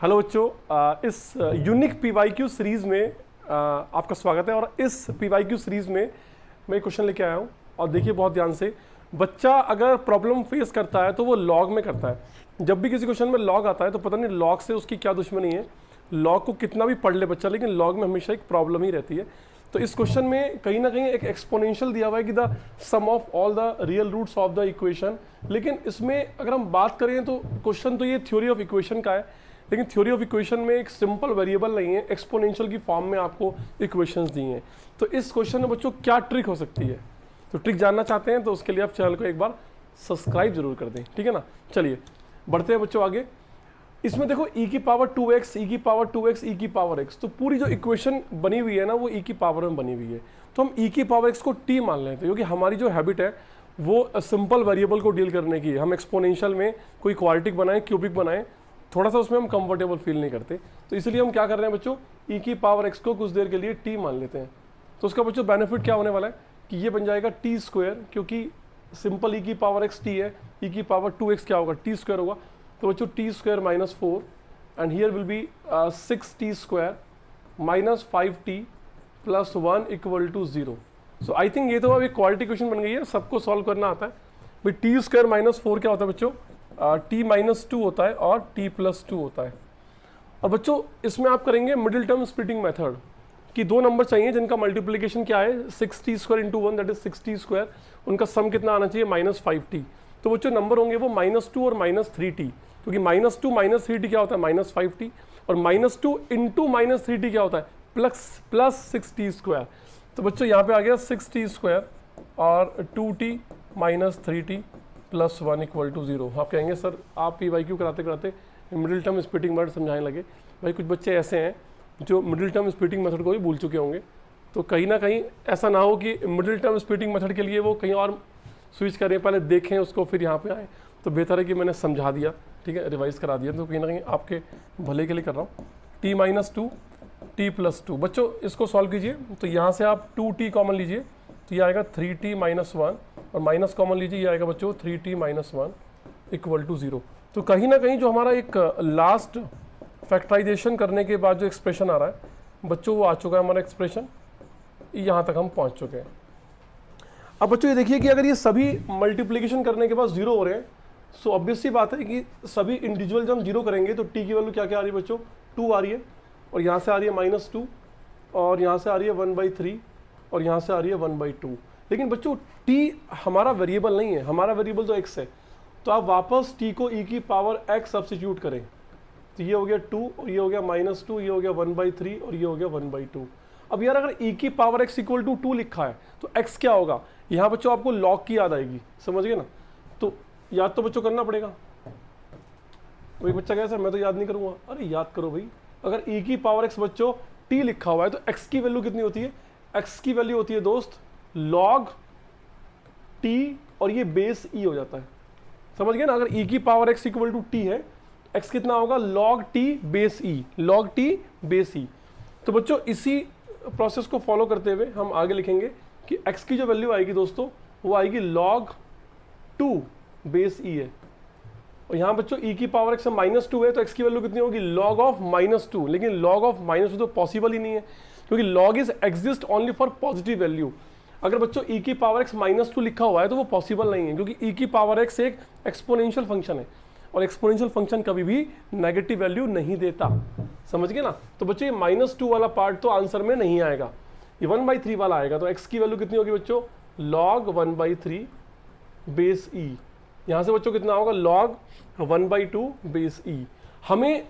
Hello बच्चों, इस unique PYQ series में आपका स्वागत है। और इस PYQ सीरीज़ में मैं क्वेश्चन लेके आया हूँ और देखिए बहुत ध्यान से। बच्चा अगर प्रॉब्लम फेस करता है तो वो लॉग में करता है। जब भी किसी क्वेश्चन में लॉग आता है तो पता नहीं लॉग से उसकी क्या दुश्मनी है, लॉग को कितना भी पढ़ ले बच्चा, लेकिन लॉग में हमेशा एक प्रॉब्लम ही रहती है। तो इस क्वेश्चन में कहीं ना कहीं एक एक्सपोनेंशियल दिया हुआ है कि the sum of all the real roots of the equation. लेकिन इसमें अगर हम बात करें तो क्वेश्चन तो ये थ्योरी ऑफ इक्वेशन का है, लेकिन थ्योरी ऑफ इक्वेशन में एक सिंपल वेरिएबल नहीं है, एक्सपोनेंशियल की फॉर्म में आपको इक्वेशंस दी हैं। तो इस क्वेश्चन में बच्चों क्या ट्रिक हो सकती है, तो ट्रिक जानना चाहते हैं तो उसके लिए आप चैनल को एक बार सब्सक्राइब जरूर कर दें, ठीक है ना। चलिए बढ़ते हैं बच्चों आगे। इसमें देखो e की पावर 2x, e की पावर 2x, e की पावर x, तो पूरी जो इक्वेशन बनी हुई है ना वो e की पावर में बनी हुई है। तो हम e की पावर x को t मान लेते हैं, क्योंकि हमारी जो हैबिट है वो सिंपल वेरिएबल को डील करने की है। हम एक्सपोनेंशियल में कोई क्वाड्रेटिक बनाएं, क्यूबिक बनाएं, थोड़ा सा उसमें हम कंफर्टेबल फील नहीं करते। तो इसलिए हम क्या कर रहे हैं बच्चों, e की पावर x को कुछ देर के लिए t मान लेते हैं। तो उसका बच्चों बेनिफिट क्या होने वाला है कि ये बन जाएगा t स्क्वायर, क्योंकि सिंपल e की पावर x t है, e की पावर 2x क्या होगा, t स्क्वायर होगा। तो बच्चों t square minus 4 and here will be 6t square minus 5t plus 1 equal to 0। So I think ये तो अब एक क्वाड्रेटिक इक्वेशन बन गई है, सबको सॉल्व करना आता है भाई। t स्क्वायर माइनस 4 क्या होता है बच्चों, t माइनस 2 होता है और t प्लस 2 होता है। और बच्चों इसमें आप करेंगे मिडिल टर्म स्प्लिटिंग मेथड कि दो नंबर चाहिए जिनका मल्टीप्लिकेशन क्या है 6t square into 1 that is 6t square, उनका सम कितना आना चाहिए माइनस 5t। तो बच्चों नंबर होंगे वो -2 और -3t, क्योंकि -2 -3t क्या होता है -5t, और -2 इंटू -3t क्या होता है प्लस 6t स्क्वायर। तो बच्चों यहाँ पे आ गया 6t स्क्वायर और 2t minus 3t plus 1 equal to 0। आप कहेंगे सर आप PYQ कराते कराते मिडिल टर्म स्प्लिटिंग मेथड समझाने लगे। भाई कुछ बच्चे ऐसे हैं जो मिडिल टर्म स्प्लिटिंग मेथड को भी भूल चुके होंगे, तो कहीं ना कहीं ऐसा ना हो कि मिडिल टर्म स्प्लिटिंग मेथड के लिए वो कहीं और स्विच करें, पहले देखें उसको फिर यहाँ पे आए। तो बेहतर है कि मैंने समझा दिया, ठीक है, रिवाइज करा दिया, तो कहीं ना कहीं आपके भले के लिए कर रहा हूँ। t माइनस 2 t प्लस 2, बच्चों इसको सॉल्व कीजिए। तो यहाँ से आप 2t कॉमन लीजिए तो ये आएगा 3t माइनस 1, और माइनस कॉमन लीजिए ये आएगा बच्चों 3t माइनस 1 इक्वल टू 0। तो कहीं ना कहीं जो हमारा एक लास्ट फैक्टराइजेशन करने के बाद जो एक्सप्रेशन आ रहा है बच्चों वो आ चुका है हमारा एक्सप्रेशन, यहाँ तक हम पहुँच चुके हैं। अब बच्चों ये देखिए कि अगर ये सभी मल्टीप्लिकेशन करने के बाद 0 हो रहे हैं, सो ऑब्वियस सी बात है कि सभी इंडिविजुअल जब हम 0 करेंगे तो t की वैल्यू क्या क्या आ रही है बच्चों, 2 आ रही है, और यहाँ से आ रही है -2, और यहाँ से आ रही है 1/3, और यहाँ से आ रही है 1/2। लेकिन बच्चों t हमारा वेरिएबल नहीं है, हमारा वेरिएबल तो x है। तो आप वापस t को e की पावर x सब्स्टिट्यूट करें, तो ये हो गया 2 और ये हो गया -2, ये हो गया 1/3 और ये हो गया 1/2। अब यार अगर e की पावर x इक्वल टू 2 लिखा है तो x क्या होगा, यहाँ बच्चों आपको लॉग की याद आएगी, समझ गए ना। तो याद तो बच्चों करना पड़ेगा। वही बच्चा कहे सर मैं तो याद नहीं करूँगा, अरे याद करो भाई। अगर e की पावर x बच्चों t लिखा हुआ है तो x की वैल्यू कितनी होती है, x की वैल्यू होती है दोस्त log t, और ये बेस e हो जाता है, समझ गए ना। अगर e की power x equal to t है, x कितना होगा log t base e, log t base e। तो बच्चों इसी प्रोसेस को फॉलो करते हुए हम आगे लिखेंगे कि x की जो वैल्यू आएगी दोस्तों वो आएगी log 2 बेस e है, और यहाँ बच्चों e की पावर x -2 है तो x की वैल्यू कितनी होगी log ऑफ -2। लेकिन log ऑफ -2 तो पॉसिबल ही नहीं है, क्योंकि log is exist only for positive value. अगर बच्चों e की पावर x -2 लिखा हुआ है तो वो पॉसिबल नहीं है, क्योंकि e की पावर x एक एक्सपोनेंशियल फंक्शन है, और एक्सपोनेंशियल फंक्शन कभी भी नेगेटिव वैल्यू नहीं देता, समझ गए ना। तो बच्चों ये -2 वाला पार्ट तो आंसर में नहीं आएगा, ये 1/3 वाला आएगा। तो x की वैल्यू कितनी होगी बच्चों log 1/3 बेस e। यहाँ से बच्चों कितना होगा log 1/2 बेस e। हमें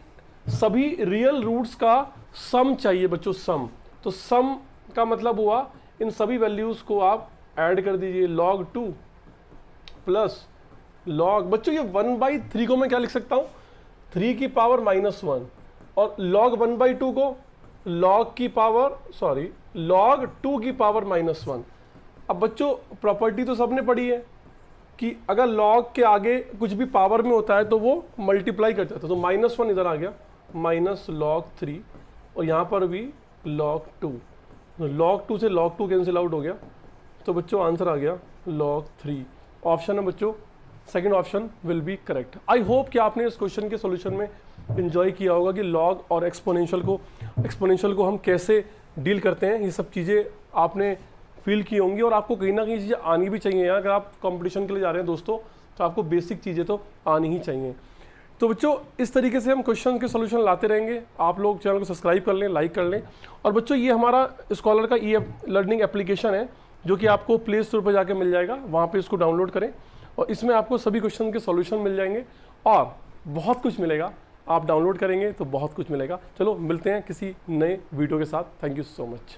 सभी रियल रूट्स का सम चाहिए बच्चों, सम। तो सम का मतलब हुआ इन सभी वैल्यूज को आप ऐड कर दीजिए, log 2 प्लस log, बच्चों ये 1/3 को मैं क्या लिख सकता हूँ 3 की पावर -1, और log 1/2 को log की पावर log 2 की पावर -1। अब बच्चों प्रॉपर्टी तो सबने पढ़ी है कि अगर log के आगे कुछ भी पावर में होता है तो वो मल्टीप्लाई कर जाता है। तो -1 इधर आ गया -log 3, और यहाँ पर भी log 2, log 2 से log 2 कैंसिल आउट हो गया, तो बच्चों आंसर आ गया log 3। ऑप्शन है बच्चों second option will be correct. I hope कि आपने इस क्वेश्चन के सॉल्यूशन में इन्जॉय किया होगा कि लॉग और एक्सपोनेंशियल को हम कैसे डील करते हैं। ये सब चीज़ें आपने फील की होंगी और आपको कहीं ना कहीं चीज़ें आनी भी चाहिए। अगर आप कंपटीशन के लिए जा रहे हैं दोस्तों, तो आपको बेसिक चीज़ें तो आनी ही चाहिए। तो बच्चों, इस तरीके से हम क्वेश्चन के सॉल्यूशन लाते रहेंगे। आप लोग चैनल को सब्सक्राइब कर लें, लाइक कर लें। और बच्चों, ये हमारा स्कॉलर का लर्निंग एप्लीकेशन है, जो कि आपको प्ले स्टोर पर जाके मिल जाएगा। वहाँ पे इसको डाउनलोड करें और इसमें आपको सभी क्वेश्चन के सॉल्यूशन मिल जाएंगे और बहुत कुछ मिलेगा। आप डाउनलोड करेंगे तो बहुत कुछ मिलेगा। चलो मिलते हैं किसी नए वीडियो के साथ। Thank you so much.